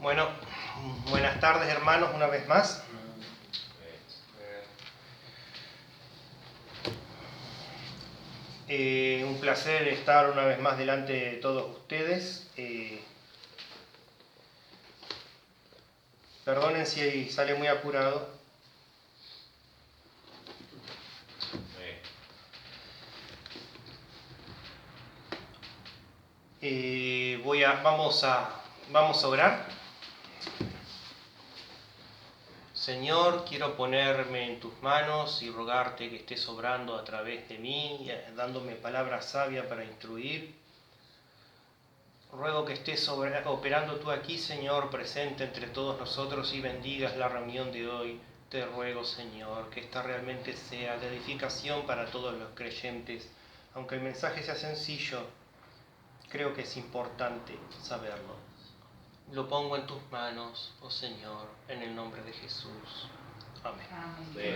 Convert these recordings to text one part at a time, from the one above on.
Bueno, buenas tardes hermanos, una vez más. Un placer estar una vez más delante de todos ustedes. Perdonen si sale muy apurado. Vamos a orar. Señor, quiero ponerme en tus manos y rogarte que estés obrando a través de mí, dándome palabra sabia para instruir. Ruego que estés operando tú aquí, Señor, presente entre todos nosotros y bendigas la reunión de hoy. Te ruego, Señor, que esta realmente sea de edificación para todos los creyentes. Aunque el mensaje sea sencillo, creo que es importante saberlo. Lo pongo en tus manos, oh Señor, en el nombre de Jesús. Amén. Amén.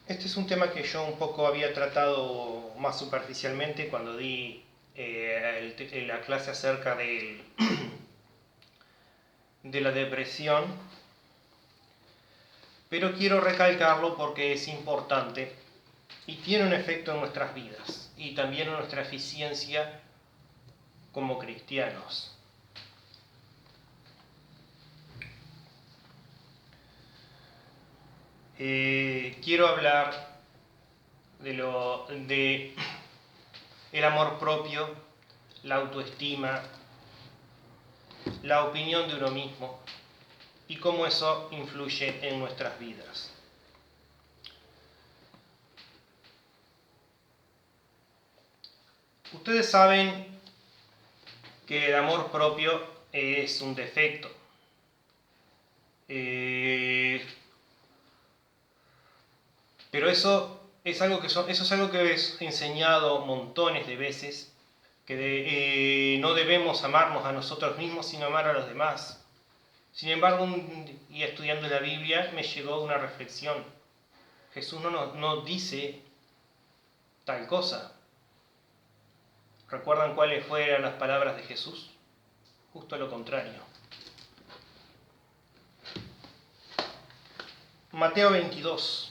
Este es un tema que yo un poco había tratado más superficialmente cuando di la clase acerca de la depresión, pero quiero recalcarlo porque es importante y tiene un efecto en nuestras vidas y también en nuestra eficiencia como cristianos. Quiero hablar de el amor propio, la autoestima, la opinión de uno mismo y cómo eso influye en nuestras vidas. Ustedes saben que el amor propio es un defecto. Pero eso es algo que es enseñado montones de veces, que no debemos amarnos a nosotros mismos, sino amar a los demás. Sin embargo, y estudiando la Biblia, me llegó una reflexión. Jesús no dice tal cosa. ¿Recuerdan cuáles fueron las palabras de Jesús? Justo lo contrario. Mateo 22.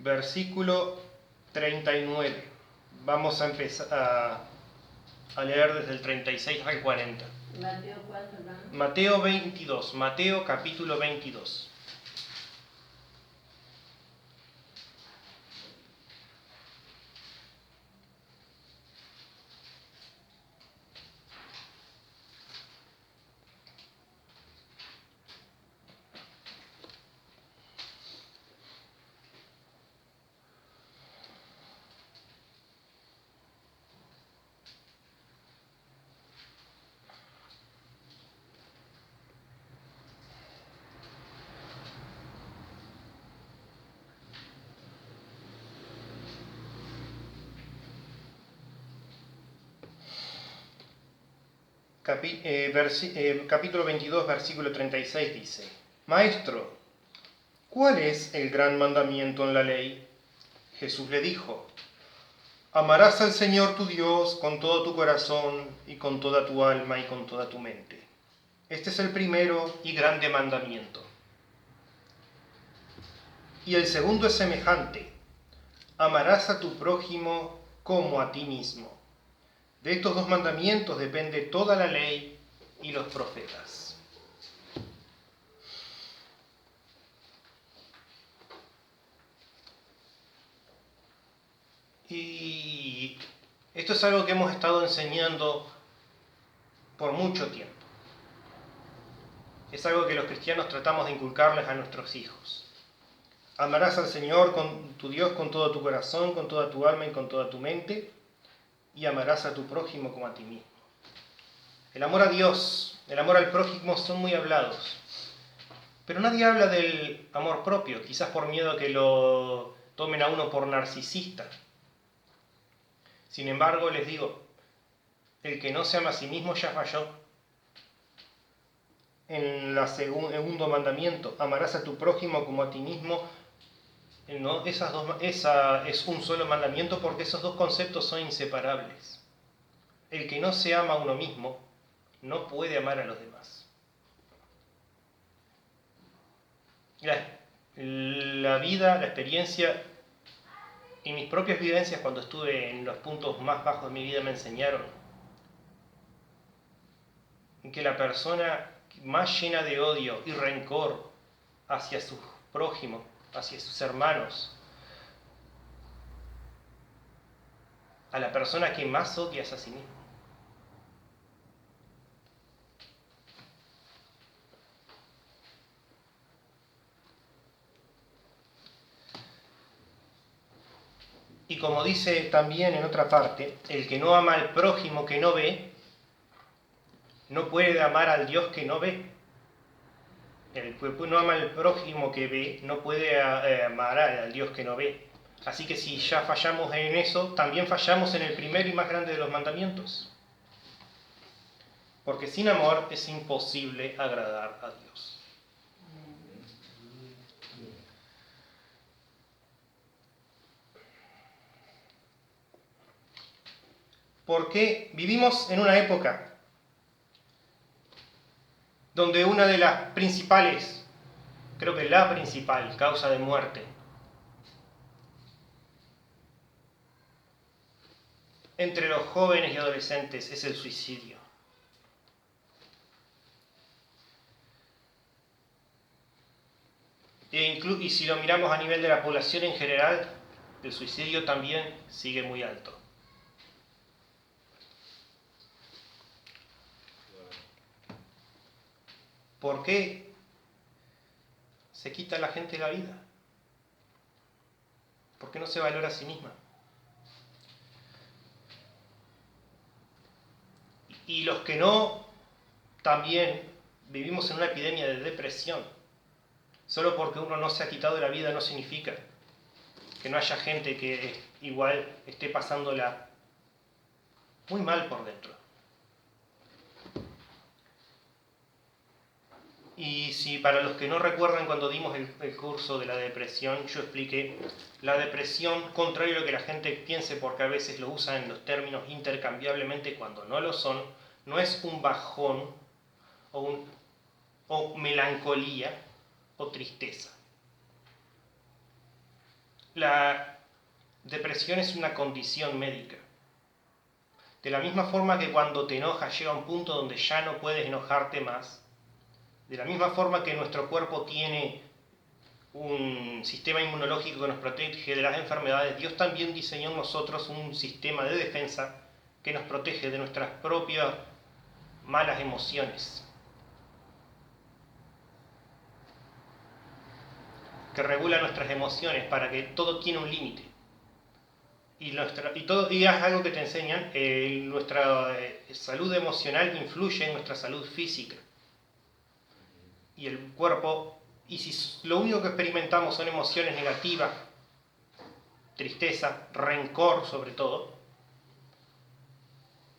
Versículo 39. Vamos a empezar a leer desde el 36 al 40. Mateo 4, ¿no? Mateo 22. Mateo capítulo 22. Capítulo 22, versículo 36 dice: Maestro, ¿cuál es el gran mandamiento en la ley? Jesús le dijo: Amarás al Señor tu Dios con todo tu corazón y con toda tu alma y con toda tu mente. Este es el primero y grande mandamiento. Y el segundo es semejante: amarás a tu prójimo como a ti mismo. De estos dos mandamientos depende toda la ley y los profetas. Y esto es algo que hemos estado enseñando por mucho tiempo. Es algo que los cristianos tratamos de inculcarles a nuestros hijos. Amarás al Señor, con tu Dios, con todo tu corazón, con toda tu alma y con toda tu mente, y amarás a tu prójimo como a ti mismo. El amor a Dios, el amor al prójimo son muy hablados, pero nadie habla del amor propio, quizás por miedo a que lo tomen a uno por narcisista. Sin embargo, les digo, el que no se ama a sí mismo ya falló. En el segundo mandamiento, amarás a tu prójimo como a ti mismo. No, esa es un solo mandamiento porque esos dos conceptos son inseparables. El que no se ama a uno mismo no puede amar a los demás. La vida, la experiencia y mis propias vivencias cuando estuve en los puntos más bajos de mi vida me enseñaron que la persona más llena de odio y rencor hacia su prójimo, hacia sus hermanos, a la persona que más odia es a sí mismo. Y como dice también en otra parte, el que no ama al prójimo que no ve, no puede amar al Dios que no ve. El que no ama al prójimo que ve, no puede amar al Dios que no ve. Así que si ya fallamos en eso, también fallamos en el primero y más grande de los mandamientos. Porque sin amor es imposible agradar a Dios. Porque vivimos en una época donde una de las principales, creo que la principal causa de muerte entre los jóvenes y adolescentes es el suicidio. Y si lo miramos a nivel de la población en general, el suicidio también sigue muy alto. ¿Por qué se quita a la gente la vida? ¿Por qué no se valora a sí misma? Y los que no, también vivimos en una epidemia de depresión. Solo porque uno no se ha quitado la vida no significa que no haya gente que igual esté pasándola muy mal por dentro. Y si para los que no recuerdan cuando dimos el curso de la depresión, yo expliqué la depresión, contrario a lo que la gente piense porque a veces lo usan en los términos intercambiablemente cuando no lo son, no es un bajón o melancolía o tristeza. La depresión es una condición médica. De la misma forma que cuando te enojas llega un punto donde ya no puedes enojarte más, de la misma forma que nuestro cuerpo tiene un sistema inmunológico que nos protege de las enfermedades, Dios también diseñó en nosotros un sistema de defensa que nos protege de nuestras propias malas emociones, que regula nuestras emociones para que todo tiene un límite. Y es algo que te enseñan, nuestra salud emocional influye en nuestra salud física. Y el cuerpo, y si lo único que experimentamos son emociones negativas, tristeza, rencor sobre todo,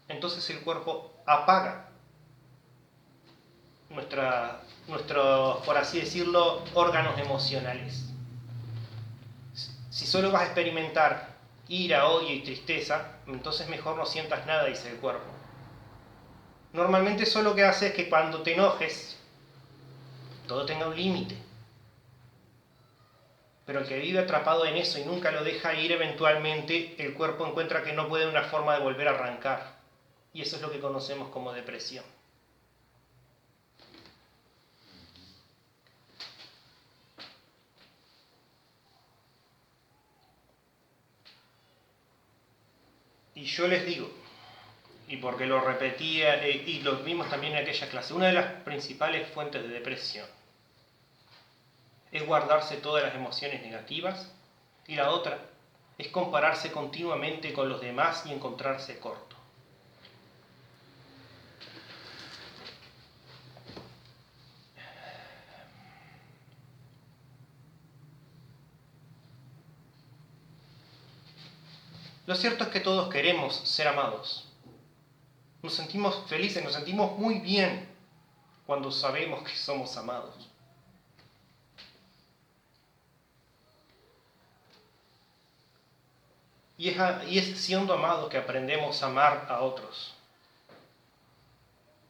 entonces el cuerpo apaga nuestros, por así decirlo, órganos emocionales. Si solo vas a experimentar ira, odio y tristeza, entonces mejor no sientas nada, dice el cuerpo. Normalmente eso lo que hace es que cuando te enojes, todo tenga un límite. Pero el que vive atrapado en eso y nunca lo deja ir, eventualmente el cuerpo encuentra que no puede una forma de volver a arrancar. Y eso es lo que conocemos como depresión. Y yo les digo, y porque lo repetía y lo vimos también en aquella clase, una de las principales fuentes de depresión es guardarse todas las emociones negativas, y la otra es compararse continuamente con los demás y encontrarse corto. Lo cierto es que todos queremos ser amados. Nos sentimos felices, nos sentimos muy bien cuando sabemos que somos amados. Y es siendo amados que aprendemos a amar a otros.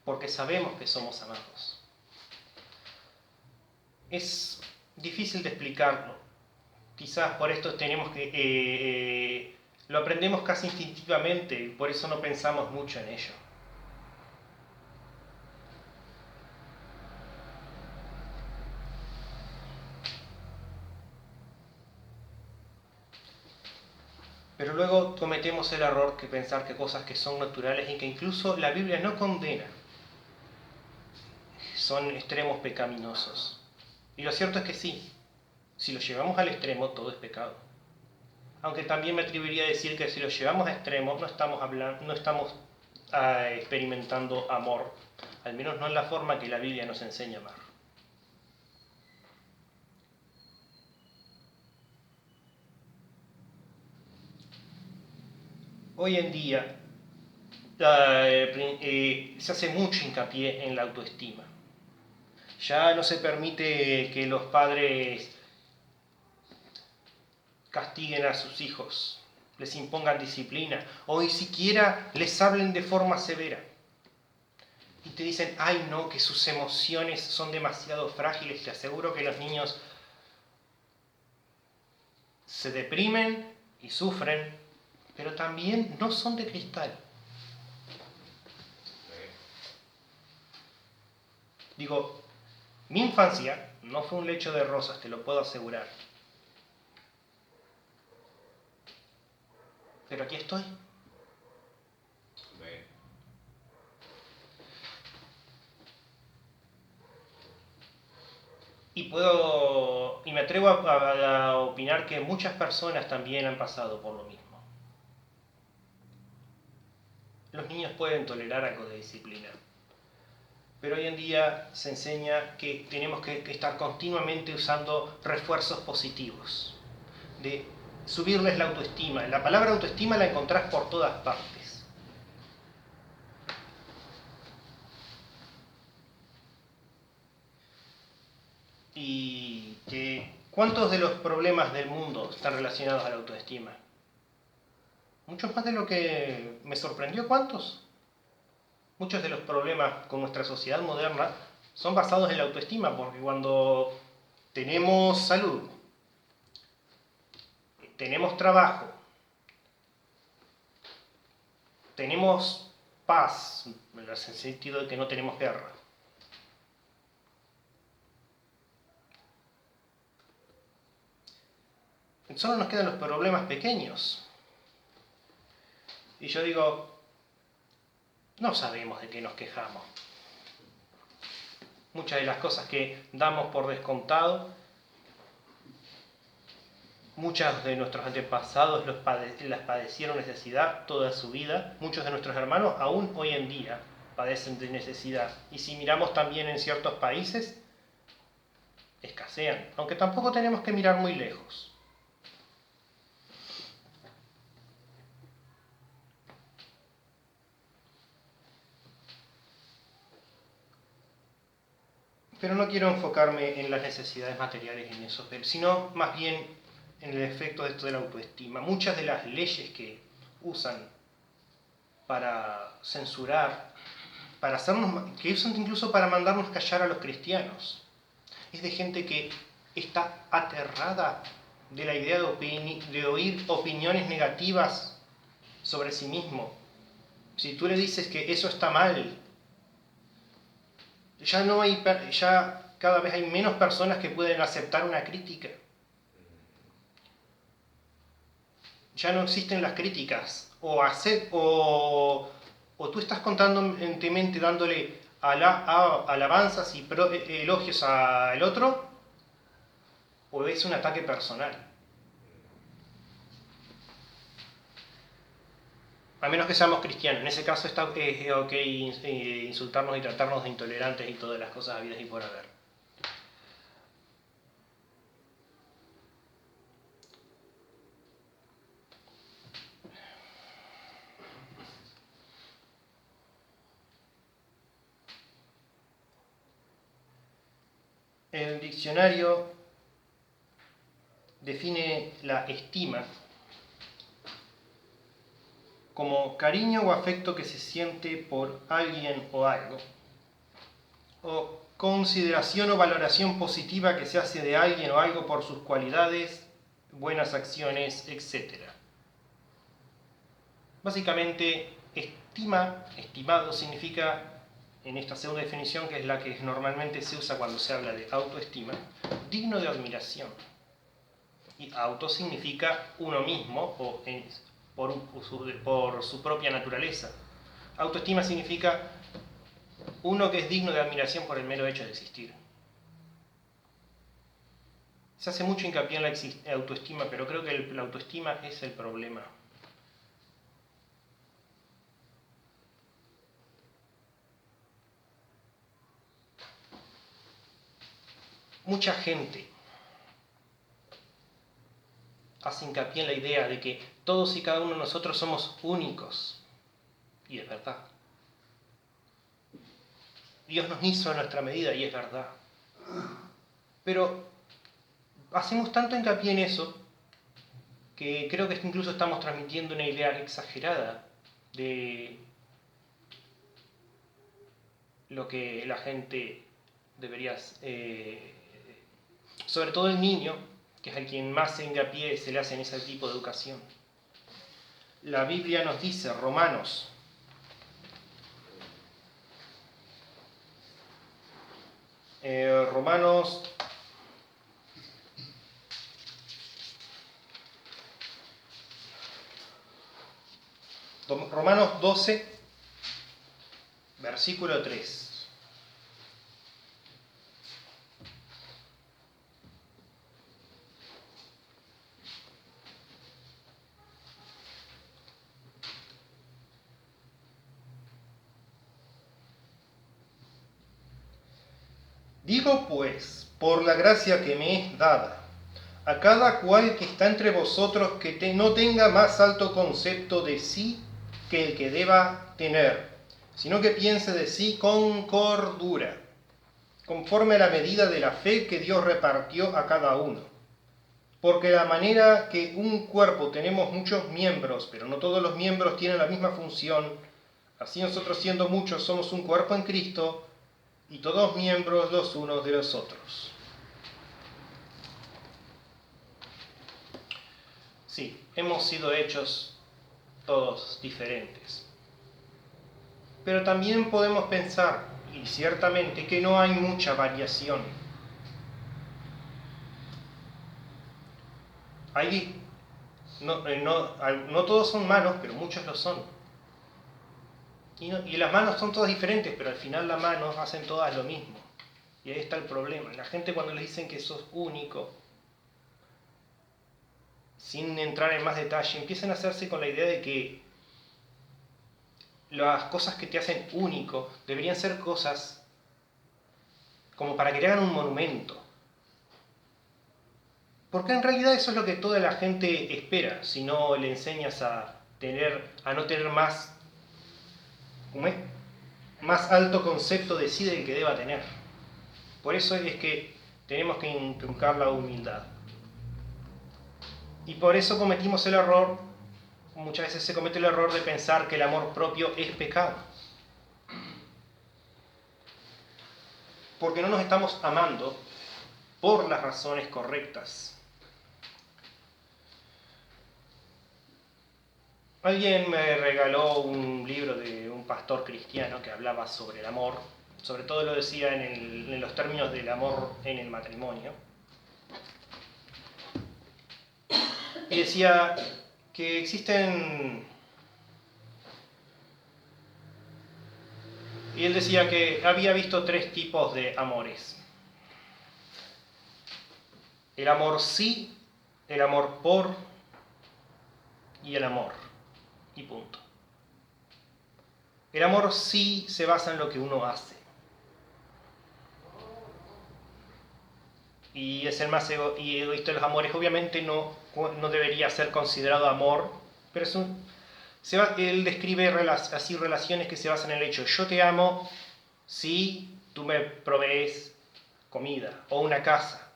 Porque sabemos que somos amados. Es difícil de explicarlo. Quizás por esto tenemos que... lo aprendemos casi instintivamente y por eso no pensamos mucho en ello. Pero luego cometemos el error de pensar que cosas que son naturales y que incluso la Biblia no condena son extremos pecaminosos. Y lo cierto es que sí, si lo llevamos al extremo todo es pecado. Aunque también me atrevería a decir que si lo llevamos a extremo no estamos experimentando amor, al menos no en la forma que la Biblia nos enseña a amar. Hoy en día se hace mucho hincapié en la autoestima. Ya no se permite que los padres castiguen a sus hijos, les impongan disciplina o ni siquiera les hablen de forma severa. Y te dicen, ay no, que sus emociones son demasiado frágiles. Te aseguro que los niños se deprimen y sufren, pero también no son de cristal. Digo, mi infancia no fue un lecho de rosas, te lo puedo asegurar. Pero aquí estoy. Y me atrevo a opinar que muchas personas también han pasado por lo mismo. Los niños pueden tolerar algo de disciplina, pero hoy en día se enseña que tenemos que estar continuamente usando refuerzos positivos, de subirles la autoestima. La palabra autoestima la encontrás por todas partes. Y ¿cuántos de los problemas del mundo están relacionados a la autoestima? Muchos más de lo que me sorprendió. ¿Cuántos? Muchos de los problemas con nuestra sociedad moderna son basados en la autoestima, porque cuando tenemos salud, tenemos trabajo, tenemos paz, en el sentido de que no tenemos guerra, solo nos quedan los problemas pequeños. Y yo digo, no sabemos de qué nos quejamos. Muchas de las cosas que damos por descontado, muchos de nuestros antepasados las padecieron necesidad toda su vida. Muchos de nuestros hermanos aún hoy en día padecen de necesidad. Y si miramos también en ciertos países, escasean. Aunque tampoco tenemos que mirar muy lejos. Pero no quiero enfocarme en las necesidades materiales en eso, sino más bien en el efecto de esto de la autoestima. Muchas de las leyes que usan para censurar, que usan incluso para mandarnos callar a los cristianos, es de gente que está aterrada de la idea de oír opiniones negativas sobre sí mismo. Si tú le dices que eso está mal, ya cada vez hay menos personas que pueden aceptar una crítica. Ya no existen las críticas. O tú estás constantemente dándole alabanzas y elogios al otro, o es un ataque personal. A menos que seamos cristianos. En ese caso es ok insultarnos y tratarnos de intolerantes y todas las cosas habidas y por haber. El diccionario define la estima como cariño o afecto que se siente por alguien o algo, o consideración o valoración positiva que se hace de alguien o algo por sus cualidades, buenas acciones, etc. Básicamente, estimado significa, en esta segunda definición, que es la que normalmente se usa cuando se habla de autoestima, digno de admiración. Y auto significa uno mismo o por su propia naturaleza. Autoestima significa uno que es digno de admiración por el mero hecho de existir. Se hace mucho hincapié en la autoestima, pero creo que la autoestima es el problema. Mucha gente hace hincapié en la idea de que todos y cada uno de nosotros somos únicos. Y es verdad. Dios nos hizo a nuestra medida y es verdad. Pero hacemos tanto hincapié en eso que creo que incluso estamos transmitiendo una idea exagerada de lo que la gente debería, sobre todo el niño, que es a quien más hincapié se le hace en ese tipo de educación. La Biblia nos dice, Romanos 12, versículo 3. Digo pues, por la gracia que me es dada, a cada cual que está entre vosotros que no tenga más alto concepto de sí que el que deba tener, sino que piense de sí con cordura, conforme a la medida de la fe que Dios repartió a cada uno. Porque de la manera que un cuerpo tenemos muchos miembros, pero no todos los miembros tienen la misma función, así nosotros siendo muchos somos un cuerpo en Cristo, y todos miembros los unos de los otros. Sí, hemos sido hechos todos diferentes. Pero también podemos pensar, y ciertamente, que no hay mucha variación. No todos son manos, pero muchos lo son. Y las manos son todas diferentes, pero al final las manos hacen todas lo mismo. Y ahí está el problema. La gente, cuando les dicen que sos único, sin entrar en más detalle, empiezan a hacerse con la idea de que las cosas que te hacen único deberían ser cosas como para que te hagan un monumento. Porque en realidad eso es lo que toda la gente espera, si no le enseñas a no tener más alto concepto de sí del que deba tener. Por eso es que tenemos que inculcar la humildad. Y por eso cometimos el error, muchas veces se comete el error de pensar que el amor propio es pecado. Porque no nos estamos amando por las razones correctas. Alguien me regaló un libro de un pastor cristiano que hablaba sobre el amor, sobre todo lo decía en los términos del amor en el matrimonio. Y decía que existen... Y él decía que había visto 3 tipos de amores. El amor sí, el amor por y el amor. Y punto. El amor sí se basa en lo que uno hace. Y es el más egoísta de los amores. Obviamente no debería ser considerado amor, pero él describe así relaciones que se basan en el hecho: yo te amo si tú me provees comida o una casa,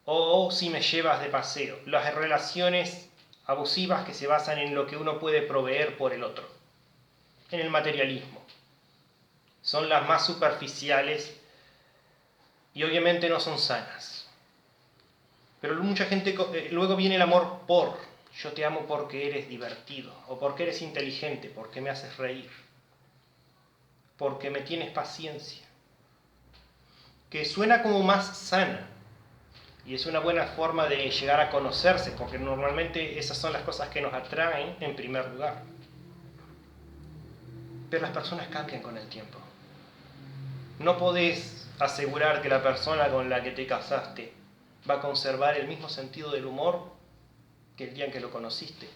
o si me llevas de paseo. Las relaciones abusivas que se basan en lo que uno puede proveer por el otro, en el materialismo. Son las más superficiales y obviamente no son sanas. Pero mucha gente, luego viene el amor por. Yo te amo porque eres divertido, o porque eres inteligente, porque me haces reír, porque me tienes paciencia. Que suena como más sana. Y es una buena forma de llegar a conocerse, porque normalmente esas son las cosas que nos atraen en primer lugar. Pero las personas cambian con el tiempo. No podés asegurar que la persona con la que te casaste va a conservar el mismo sentido del humor que el día en que lo conociste.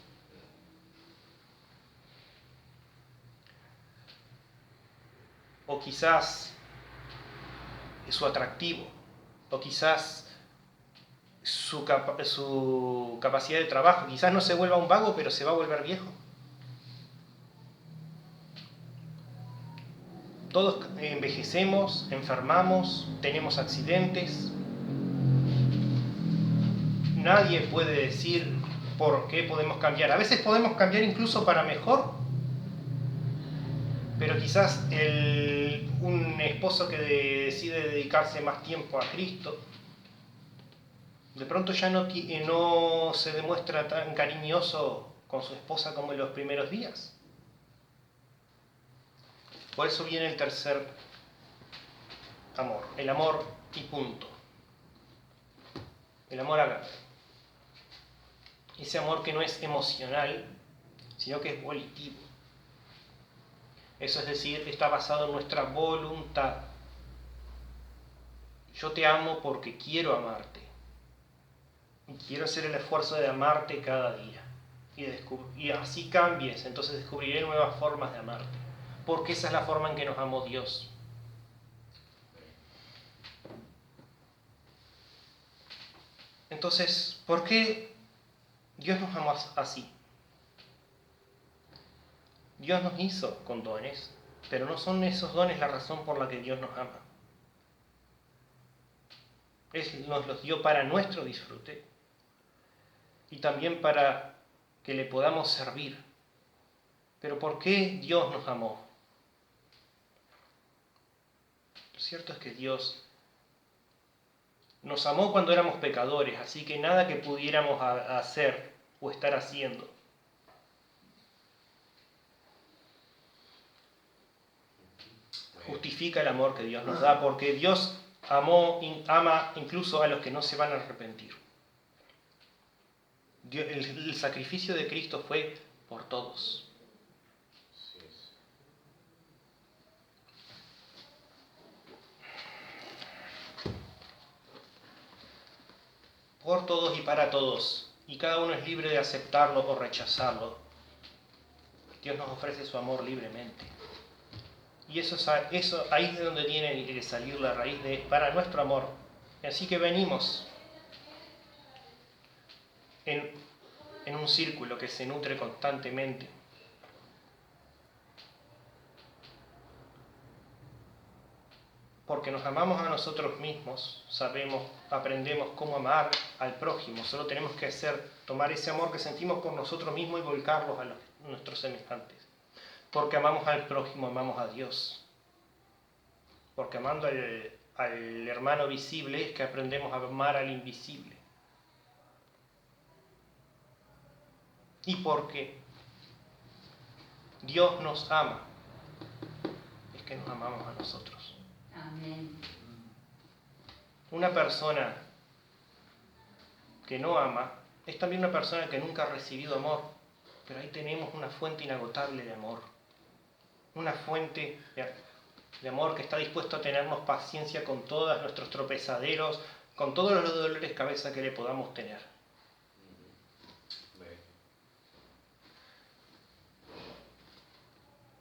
O quizás su atractivo, o quizás su capacidad de trabajo. Quizás no se vuelva un vago, pero se va a volver viejo. Todos envejecemos, enfermamos, tenemos accidentes. Nadie puede decir por qué podemos cambiar. A veces podemos cambiar incluso para mejor. Pero quizás un esposo que decide dedicarse más tiempo a Cristo, de pronto ya no se demuestra tan cariñoso con su esposa como en los primeros días. Por eso viene el tercer amor, el amor y punto. El amor ágape. Ese amor que no es emocional, sino que es volitivo. Eso es decir, está basado en nuestra voluntad. Yo te amo porque quiero amarte. Y quiero hacer el esfuerzo de amarte cada día. Y así cambies, entonces descubriré nuevas formas de amarte. Porque esa es la forma en que nos amó Dios. Entonces, ¿por qué Dios nos amó así? Dios nos hizo con dones, pero no son esos dones la razón por la que Dios nos ama. Nos los dio para nuestro disfrute y también para que le podamos servir. Pero ¿por qué Dios nos amó? Lo cierto es que Dios nos amó cuando éramos pecadores, así que nada que pudiéramos hacer o estar haciendo justifica el amor que Dios nos da, porque Dios ama incluso a los que no se van a arrepentir. El sacrificio de Cristo fue por todos. Por todos y para todos, y cada uno es libre de aceptarlo o rechazarlo. Dios nos ofrece su amor libremente. Y eso ahí es de donde tiene que salir la raíz para nuestro amor. Así que venimos en un círculo que se nutre constantemente. Porque nos amamos a nosotros mismos, aprendemos cómo amar al prójimo. Solo tenemos que tomar ese amor que sentimos por nosotros mismos y volcarlos a nuestros semejantes. Porque amamos al prójimo, amamos a Dios. Porque amando al hermano visible es que aprendemos a amar al invisible. Y porque Dios nos ama, es que nos amamos a nosotros. Amén. Una persona que no ama es también una persona que nunca ha recibido amor, pero ahí tenemos una fuente inagotable de amor. Una fuente de amor que está dispuesto a tenernos paciencia con todos nuestros tropezaderos, con todos los dolores de cabeza que le podamos tener.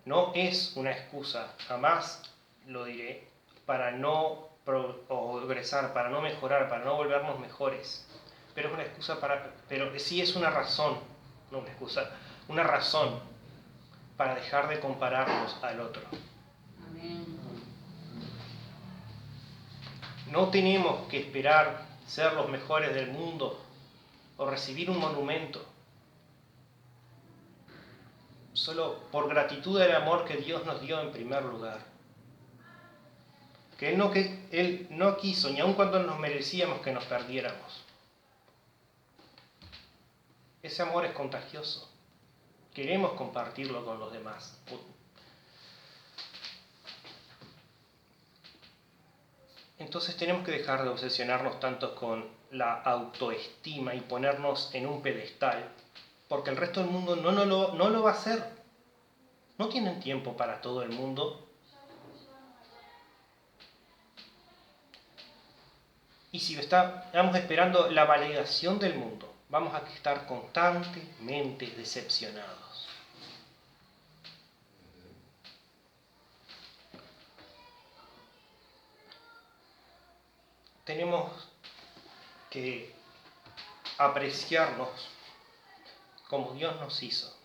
No es una excusa, jamás lo diré, para no progresar, para no mejorar, para no volvernos mejores. Pero es una excusa pero sí es una razón, no una excusa, una razón para dejar de compararnos al otro. Amén. No tenemos que esperar ser los mejores del mundo o recibir un monumento. Solo por gratitud del amor que Dios nos dio en primer lugar. Que Él no quiso, ni aun cuando nos merecíamos, que nos perdiéramos. Ese amor es contagioso. Queremos compartirlo con los demás. Entonces tenemos que dejar de obsesionarnos tanto con la autoestima y ponernos en un pedestal, porque el resto del mundo no lo va a hacer. No tienen tiempo para todo el mundo. Y si estamos esperando la validación del mundo, vamos a estar constantemente decepcionados. Tenemos que apreciarnos como Dios nos hizo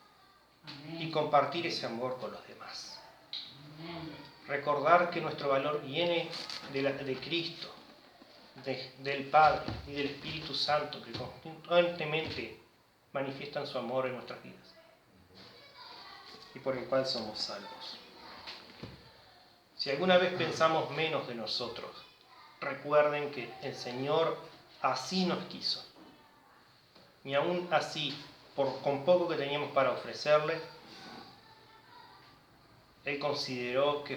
y compartir ese amor con los demás. Recordar que nuestro valor viene de Cristo, del Padre y del Espíritu Santo, que constantemente manifiestan su amor en nuestras vidas y por el cual somos salvos. Si alguna vez pensamos menos de nosotros, recuerden que el así nos quiso. Y aún así, con poco que teníamos para ofrecerle, Él consideró que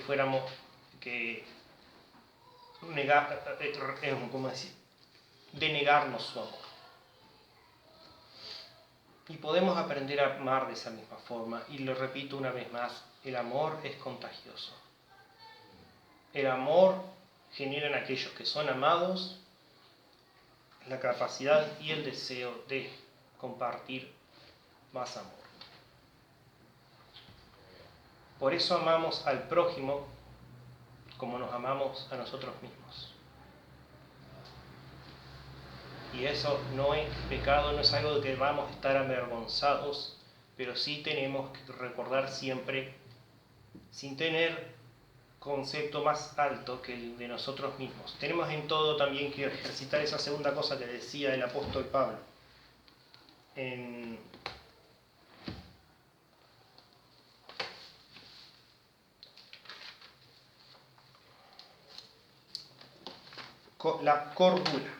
denegarnos su amor. Y podemos aprender a amar de esa misma forma. Y lo repito una vez más, el amor es contagioso. El amor genera en aquellos que son amados la capacidad y el deseo de compartir más amor. Por eso amamos al prójimo como nos amamos a nosotros mismos. Y eso no es pecado, no es algo de que vamos a estar avergonzados, pero sí tenemos que recordar siempre, sin tener concepto más alto que el de nosotros mismos. Tenemos en todo también que ejercitar esa segunda cosa que decía el apóstol Pablo. En la cordura.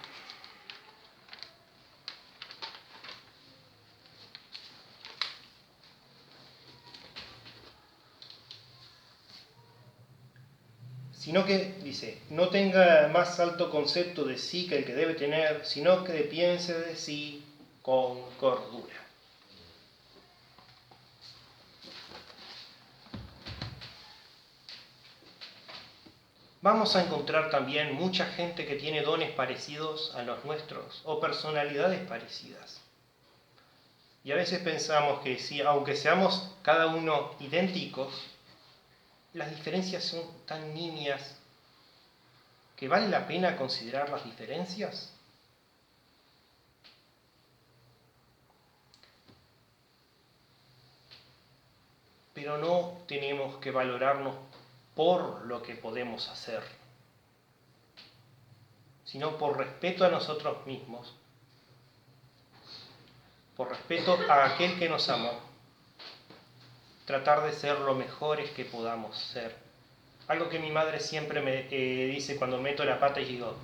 Sino que, dice, no tenga más alto concepto de sí que el que debe tener, sino que piense de sí con cordura. Vamos a encontrar también mucha gente que tiene dones parecidos a los nuestros o personalidades parecidas. Y a veces pensamos que si, aunque seamos cada uno idénticos, las diferencias son tan nimias que vale la pena considerar las diferencias. Pero no tenemos que valorarnos por lo que podemos hacer, sino por respeto a nosotros mismos, por respeto a aquel que nos amó, tratar de ser lo mejores que podamos ser. Algo que mi madre siempre me dice cuando meto la pata y digo,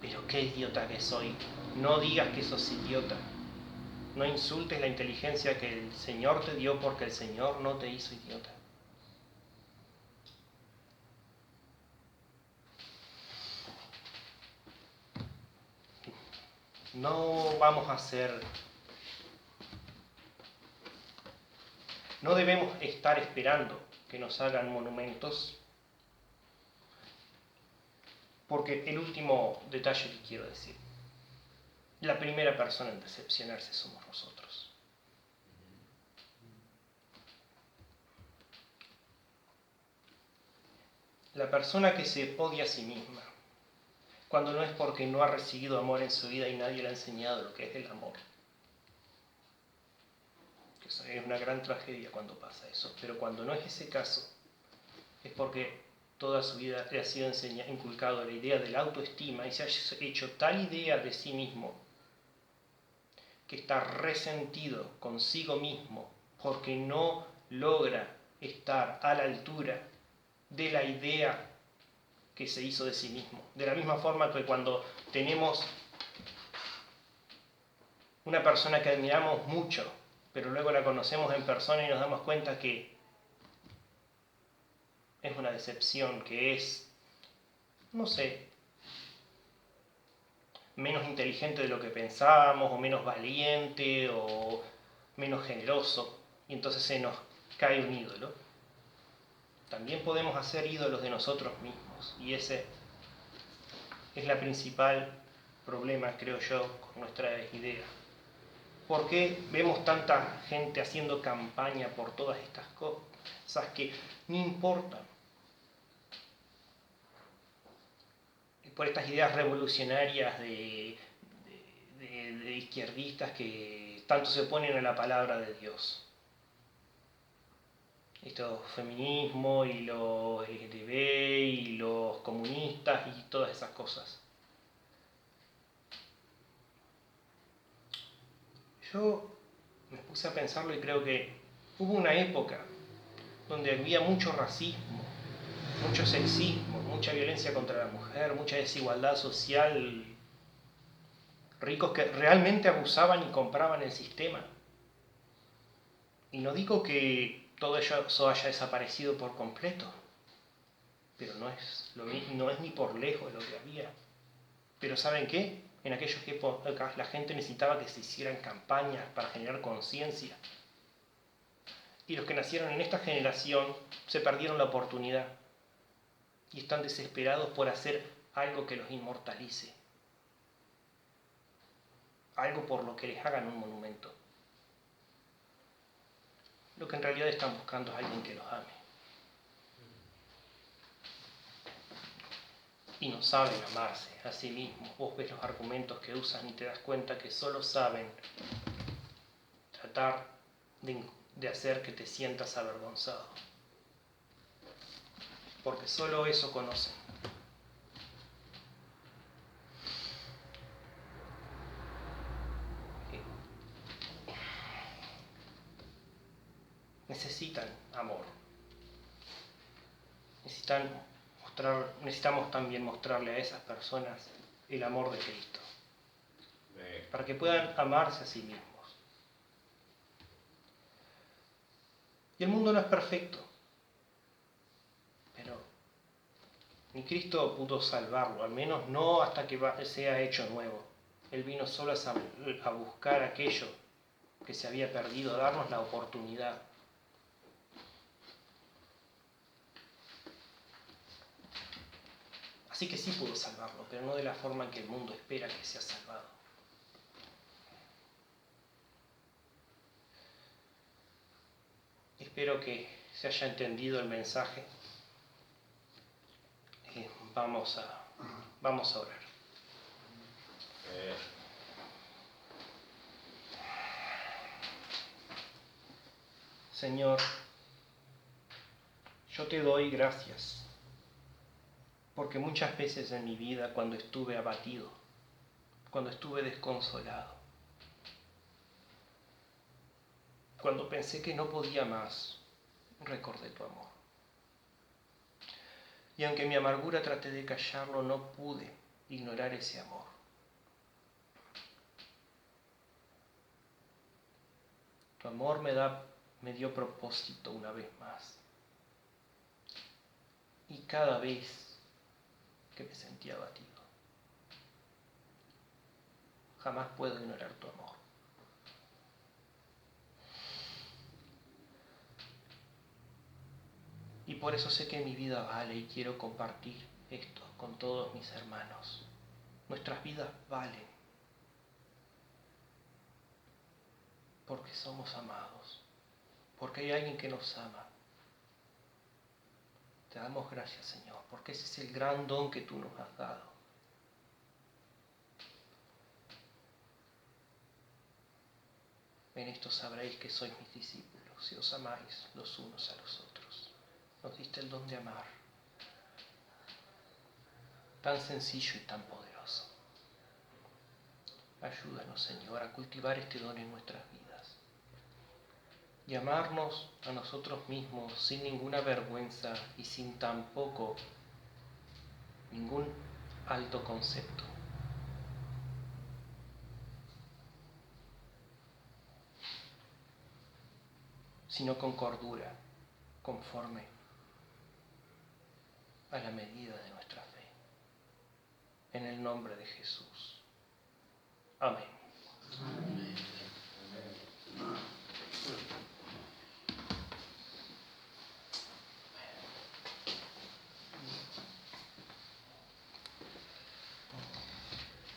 pero qué idiota que soy, no digas que sos idiota, no insultes la inteligencia que el Señor te dio porque el Señor no te hizo idiota. No debemos estar esperando que nos hagan monumentos, porque el último detalle que quiero decir, la primera persona en decepcionarse somos nosotros. La persona que se odia a sí misma, cuando no es porque no ha recibido amor en su vida y nadie le ha enseñado lo que es el amor. Es una gran tragedia cuando pasa eso, pero cuando no es ese caso, es porque toda su vida le ha sido inculcado la idea de la autoestima y se ha hecho tal idea de sí mismo que está resentido consigo mismo porque no logra estar a la altura de la idea que se hizo de sí mismo. De la misma forma que cuando tenemos una persona que admiramos mucho, pero luego la conocemos en persona y nos damos cuenta que es una decepción, que es, no sé, menos inteligente de lo que pensábamos, o menos valiente, o menos generoso, y entonces se nos cae un ídolo. También podemos hacer ídolos de nosotros mismos, y ese es la principal problema, creo yo, con nuestra idea. ¿Por qué vemos tanta gente haciendo campaña por todas estas cosas que no importan? Por estas ideas revolucionarias de izquierdistas que tanto se oponen a la palabra de Dios. Esto feminismo y los LGTB y los comunistas y todas esas cosas. Yo me puse a pensarlo y creo que hubo una época donde había mucho racismo, mucho sexismo, mucha violencia contra la mujer, mucha desigualdad social, ricos que realmente abusaban y compraban el sistema. Y no digo que todo eso haya desaparecido por completo, pero no es ni por lejos lo que había. Pero ¿saben qué? En aquellas épocas la gente necesitaba que se hicieran campañas para generar conciencia. Y los que nacieron en esta generación se perdieron la oportunidad y están desesperados por hacer algo que los inmortalice. Algo por lo que les hagan un monumento. Lo que en realidad están buscando es alguien que los ame. Y no saben amarse a sí mismos. Vos ves los argumentos que usan y te das cuenta que solo saben tratar de hacer que te sientas avergonzado. Porque solo eso conocen. Necesitan amor. Necesitamos también mostrarle a esas personas el amor de Cristo. Para que puedan amarse a sí mismos. Y el mundo no es perfecto. Pero ni Cristo pudo salvarlo, al menos no hasta que sea hecho nuevo. Él vino solo a buscar aquello que se había perdido, a darnos la oportunidad. Así que sí pudo salvarlo, pero no de la forma en que el mundo espera que sea salvado. Espero que se haya entendido el mensaje. Vamos a orar. Señor, yo te doy gracias, porque muchas veces en mi vida, cuando estuve abatido, cuando estuve desconsolado, cuando pensé que no podía más, recordé tu amor. Y aunque mi amargura traté de callarlo, no pude ignorar ese amor. Tu amor me dio propósito una vez más. Y cada vez que me sentía abatido, jamás puedo ignorar tu amor. Y por eso sé que mi vida vale y quiero compartir esto con todos mis hermanos. Nuestras vidas valen porque somos amados, porque hay alguien que nos ama. Te damos gracias, Señor, porque ese es el gran don que tú nos has dado. En esto sabréis que sois mis discípulos, si os amáis los unos a los otros. Nos diste el don de amar. tan sencillo y tan poderoso. Ayúdanos, Señor, a cultivar este don en nuestras vidas. Y amarnos a nosotros mismos sin ninguna vergüenza y sin tampoco ningún alto concepto. Sino con cordura, conforme a la medida de nuestra fe. En el nombre de Jesús. Amén. Amén.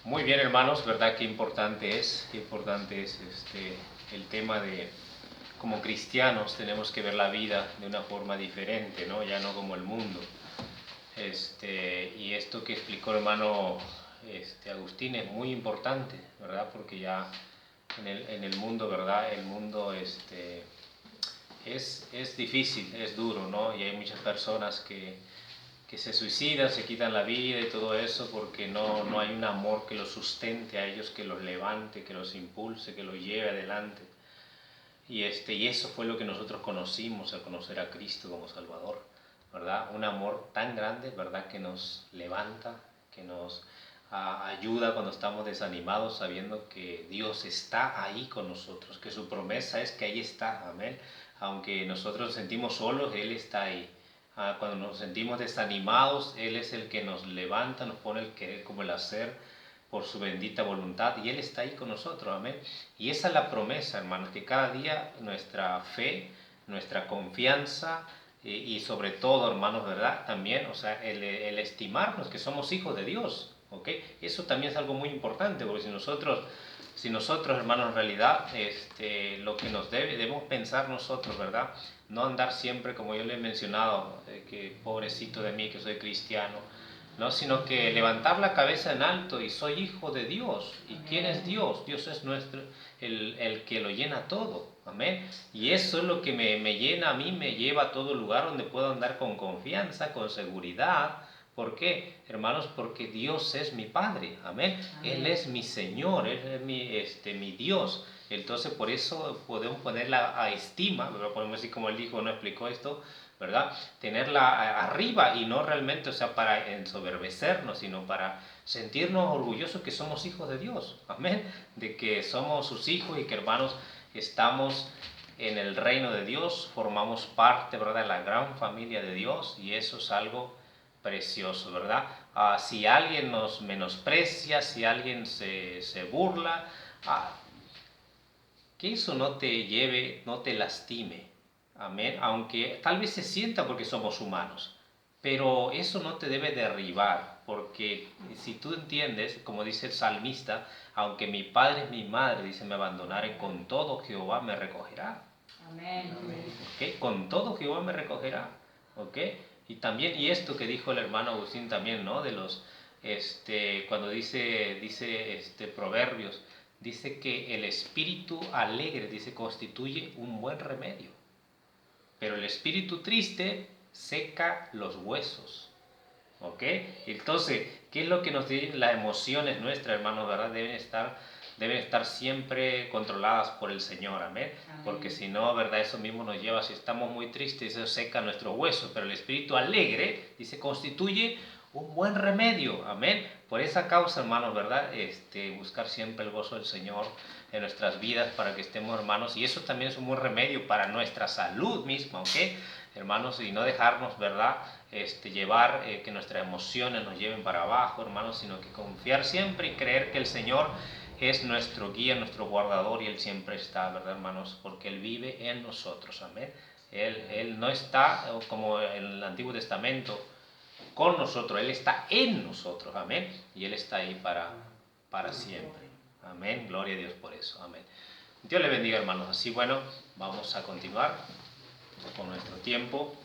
Muy bien, hermanos, ¿verdad? Qué importante es el tema de como cristianos tenemos que ver la vida de una forma diferente, ¿no? Ya no como el mundo. Y esto que explicó el hermano Agustín es muy importante, ¿verdad? Porque ya en el mundo, ¿verdad? El mundo es difícil, es duro, ¿no? Y hay muchas personas que se suicidan, se quitan la vida y todo eso porque no hay un amor que los sustente a ellos, que los levante, que los impulse, que los lleve adelante. Y eso fue lo que nosotros conocimos al conocer a Cristo como Salvador, ¿verdad? Un amor tan grande, ¿verdad? Que nos levanta, que nos ayuda cuando estamos desanimados, sabiendo que Dios está ahí con nosotros, que su promesa es que ahí está, amén. Aunque nosotros nos sentimos solos, Él está ahí. Cuando nos sentimos desanimados, Él es el que nos levanta, nos pone el querer como el hacer por su bendita voluntad y Él está ahí con nosotros, amén. Y esa es la promesa, hermanos, que cada día nuestra fe, nuestra confianza y sobre todo, hermanos, ¿verdad? También, o sea, el estimarnos que somos hijos de Dios, ¿ok? Eso también es algo muy importante, porque si nosotros, hermanos, en realidad, lo que nos debemos pensar nosotros, ¿verdad? No andar siempre, como yo le he mencionado, que pobrecito de mí que soy cristiano, ¿no? Sino que levantar la cabeza en alto y soy hijo de Dios. ¿Y quién es Dios? Dios es el que lo llena todo. Amén. Y eso es lo que me llena a mí, me lleva a todo lugar donde puedo andar con confianza, con seguridad. ¿Por qué, hermanos? Porque Dios es mi Padre. Amén. Él es mi Señor, Él es mi Dios. Entonces por eso podemos ponerla a estima, lo podemos decir como él dijo, no explicó esto, ¿verdad? Tenerla arriba y no realmente, o sea, para ensoberbecernos, sino para sentirnos orgullosos que somos hijos de Dios, amén, de que somos sus hijos y que, hermanos, estamos en el reino de Dios, formamos parte, ¿verdad?, de la gran familia de Dios y eso es algo precioso, ¿verdad? Si alguien nos menosprecia, si alguien se burla, que eso no te lleve, no te lastime, amén, aunque tal vez se sienta porque somos humanos, pero eso no te debe derribar, porque si tú entiendes, como dice el salmista, aunque mi padre y mi madre, dice, me abandonaren, con todo Jehová me recogerá. Amén. ¿Okay? Con todo Jehová me recogerá. ¿Okay? Y también, y esto que dijo el hermano Agustín también, ¿no? De los, cuando dice Proverbios, dice que el espíritu alegre, dice, constituye un buen remedio. Pero el espíritu triste seca los huesos. ¿Ok? Entonces, ¿qué es lo que nos dice? Las emociones nuestras, hermanos, ¿verdad? Deben estar siempre controladas por el Señor, amén. Porque si no, ¿verdad? Eso mismo nos lleva, si estamos muy tristes, eso seca nuestros huesos. Pero el espíritu alegre, dice, constituye un buen remedio, amén. Por esa causa, hermanos, ¿verdad? Buscar siempre el gozo del Señor en nuestras vidas para que estemos, hermanos, y eso también es un buen remedio para nuestra salud misma, ¿ok? Hermanos, y no dejarnos, ¿verdad? Llevar, que nuestras emociones nos lleven para abajo, hermanos, sino que confiar siempre y creer que el Señor es nuestro guía, nuestro guardador y Él siempre está, ¿verdad, hermanos? Porque Él vive en nosotros, amén. Él no está, como en el Antiguo Testamento, con nosotros, Él está en nosotros, amén. Y Él está ahí para siempre, amén. Gloria a Dios por eso, amén. Dios le bendiga, hermanos. Así, bueno, vamos a continuar con nuestro tiempo.